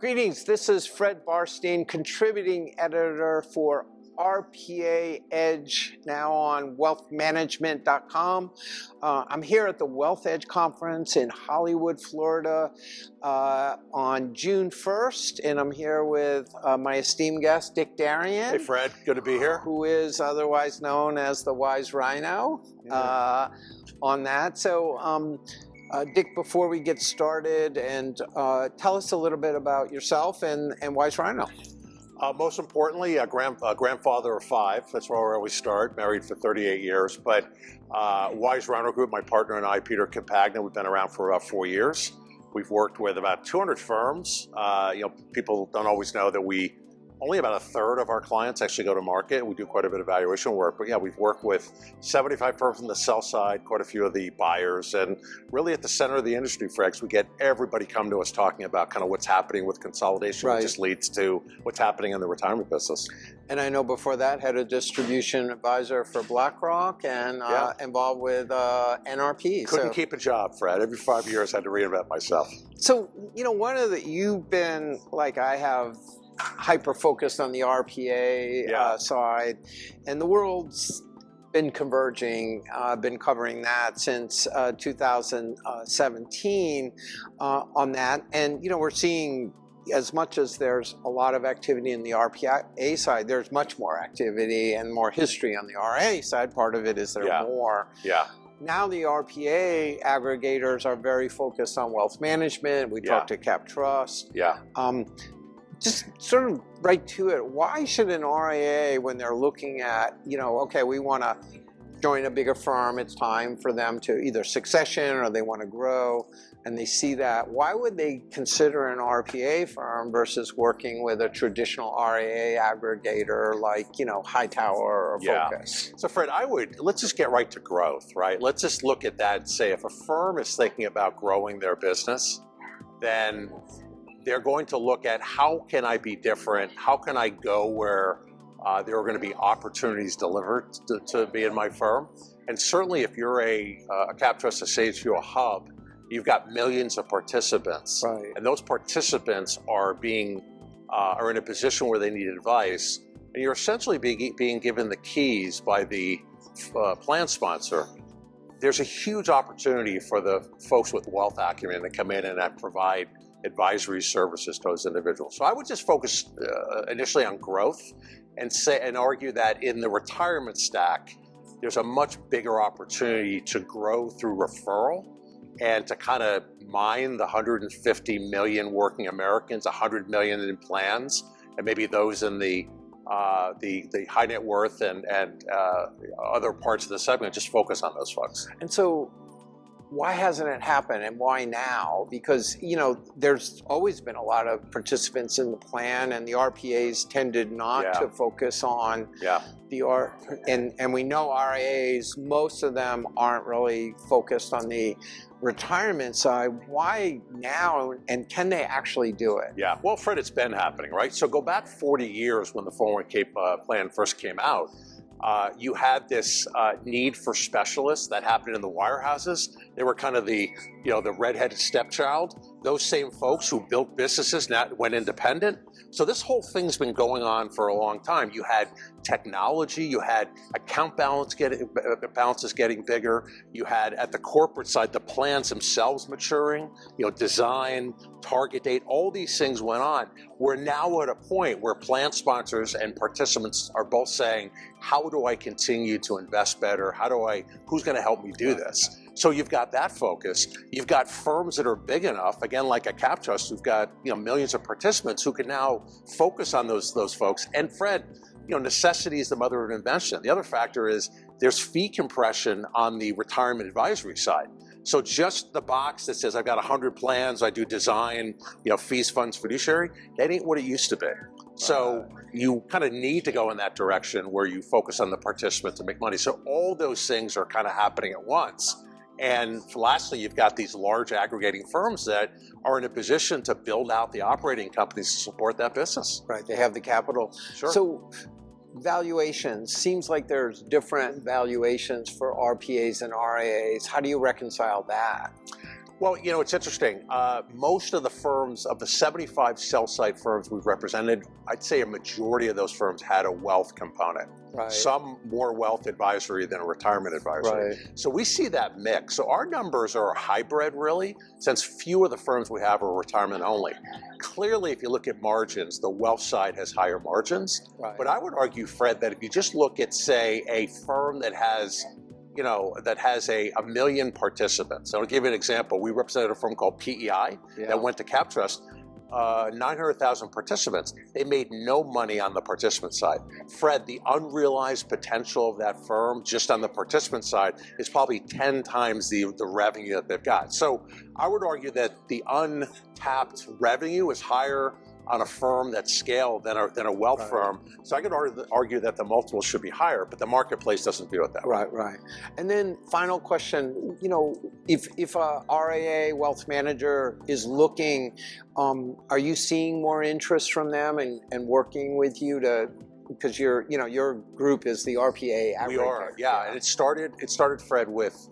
Greetings, this is Fred Barstein, contributing editor for RPA Edge, now on wealthmanagement.com. I'm here at the Wealth Edge Conference in Hollywood, Florida on June 1st, and I'm here with my esteemed guest, Dick Darian. Hey Fred, good to be here. Who is otherwise known as the Wise Rhino on that. So, Dick, before we get started, and tell us a little bit about yourself and Wise Rhino. Most importantly, a grandfather of 5. That's where I always start, married for 38 years. But Wise Rhino Group, my partner and I, Peter Compagna, we've been around for about 4 years. We've worked with about 200 firms. People don't always know that only about a third of our clients actually go to market. We do quite a bit of valuation work, but yeah, we've worked with 75 firms on the sell side, quite a few of the buyers, and really at the center of the industry, Fred, we get everybody come to us talking about kind of what's happening with consolidation, which just leads to what's happening in the retirement business. And I know before that, had a distribution advisor for BlackRock and involved with NRP. Couldn't keep a job, Fred. Every 5 years I had to reinvent myself. So, you've been, like I have, hyper-focused on the RPA side, and the world's been converging, been covering that since 2017 on that. And, we're seeing, as much as there's a lot of activity in the RPA side, there's much more activity and more history on the RA side. Part of it is there more. Yeah. Now the RPA aggregators are very focused on wealth management. We talked to Cap Trust. Yeah. Just sort of right to it, why should an RIA, when they're looking at, okay, we want to join a bigger firm, it's time for them to either succession or they want to grow, and they see that, why would they consider an RPA firm versus working with a traditional RIA aggregator like, Hightower or Focus? So Fred, let's just get right to growth, right? Let's just look at that and say if a firm is thinking about growing their business, then they're going to look at how can I be different? How can I go where there are going to be opportunities delivered to be in my firm? And certainly if you're a Cap Trust, a Sage, you're a hub, you've got millions of participants. Right. And those participants are in a position where they need advice. And you're essentially being given the keys by the plan sponsor. There's a huge opportunity for the folks with wealth acumen to come in and provide advisory services to those individuals. So I would just focus initially on growth and argue that in the retirement stack, there's a much bigger opportunity to grow through referral and to kind of mine the 150 million working Americans, 100 million in plans, and maybe those in the high net worth and other parts of the segment, just focus on those folks. And so, why hasn't it happened, and why now? Because, there's always been a lot of participants in the plan, and the RPAs tended not to focus on the and we know RIAs, most of them aren't really focused on the retirement side. Why now, and can they actually do it? Yeah, well, Fred, it's been happening, right? So go back 40 years when the 401k plan first came out. You had this need for specialists that happened in the wirehouses. They were kind of the redheaded stepchild. Those same folks who built businesses now went independent. So this whole thing's been going on for a long time. You had technology, you had account balances getting bigger. You had at the corporate side the plans themselves maturing. Design, target date, all these things went on. We're now at a point where plan sponsors and participants are both saying, how do I continue to invest better? Who's going to help me do this? So you've got that focus. You've got firms that are big enough, again, like a Cap Trust, who've got millions of participants who can now focus on those folks. And Fred, necessity is the mother of invention. The other factor is there's fee compression on the retirement advisory side. So just the box that says I've got 100 plans, I do design, fees, funds, fiduciary, that ain't what it used to be. So you kind of need to go in that direction where you focus on the participant to make money. So all those things are kind of happening at once. And lastly, you've got these large aggregating firms that are in a position to build out the operating companies to support that business. Right, they have the capital. Sure. So valuations, seems like there's different valuations for RPAs and RIAs. How do you reconcile that? Well, you know, it's interesting. Most of the firms, of the 75 sell-side firms we've represented, I'd say a majority of those firms had a wealth component. Right. Some more wealth advisory than a retirement advisory. Right. So we see that mix. So our numbers are a hybrid, really, since few of the firms we have are retirement only. Clearly, if you look at margins, the wealth side has higher margins. Right. But I would argue, Fred, that if you just look at, say, a firm that has a million participants. I'll give you an example. We represented a firm called PEI that went to Cap Trust, 900,000 participants. They made no money on the participant side. Fred, the unrealized potential of that firm just on the participant side is probably 10 times the revenue that they've got. So I would argue that the untapped revenue is higher on a firm that's scaled than a wealth firm. So I could argue that the multiples should be higher, but the marketplace doesn't view it that way. Right. And then final question, you know, if a RIA wealth manager is looking, are you seeing more interest from them and working with you to, because your group is the RPA aggregator. We are, yeah. And it started, Fred, with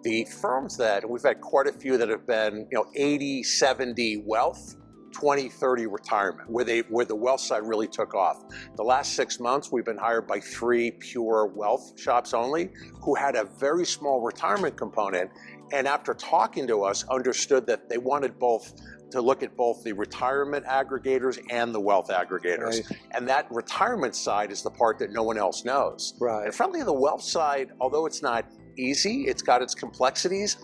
the firms that we've had quite a few that have been, 80, 70 wealth, 20, 30 retirement, where the wealth side really took off. The last 6 months, we've been hired by 3 pure wealth shops only who had a very small retirement component, and after talking to us, understood that they wanted to look at both the retirement aggregators and the wealth aggregators. Right. And that retirement side is the part that no one else knows. Right. And frankly, the wealth side, although it's not easy, it's got its complexities.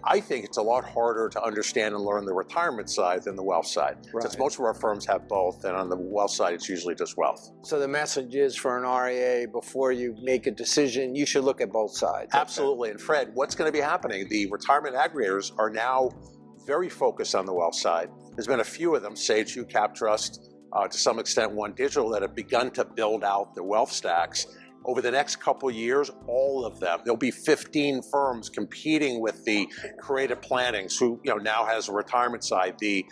I think it's a lot harder to understand and learn the retirement side than the wealth side. Right. Since most of our firms have both, and on the wealth side, it's usually just wealth. So the message is for an RIA, before you make a decision, you should look at both sides. Absolutely. And Fred, what's going to be happening? The retirement aggregators are now very focused on the wealth side. There's been a few of them, Sage, Cap Trust, to some extent One Digital, that have begun to build out the wealth stacks. Over the next couple of years, all of them, there'll be 15 firms competing with the creative planning, who now has a retirement side, the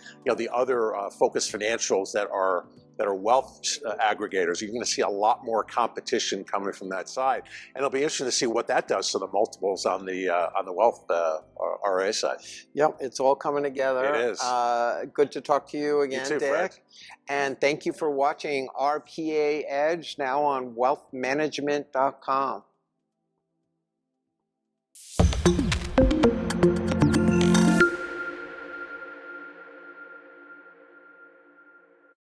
other focused financials that are wealth aggregators. You're going to see a lot more competition coming from that side, and it'll be interesting to see what that does to the multiples on the wealth RA side. Yep, it's all coming together. It is. Good to talk to you again, you too, Dick. Fred. And thank you for watching RPA Edge, now on wealthmanagement.com.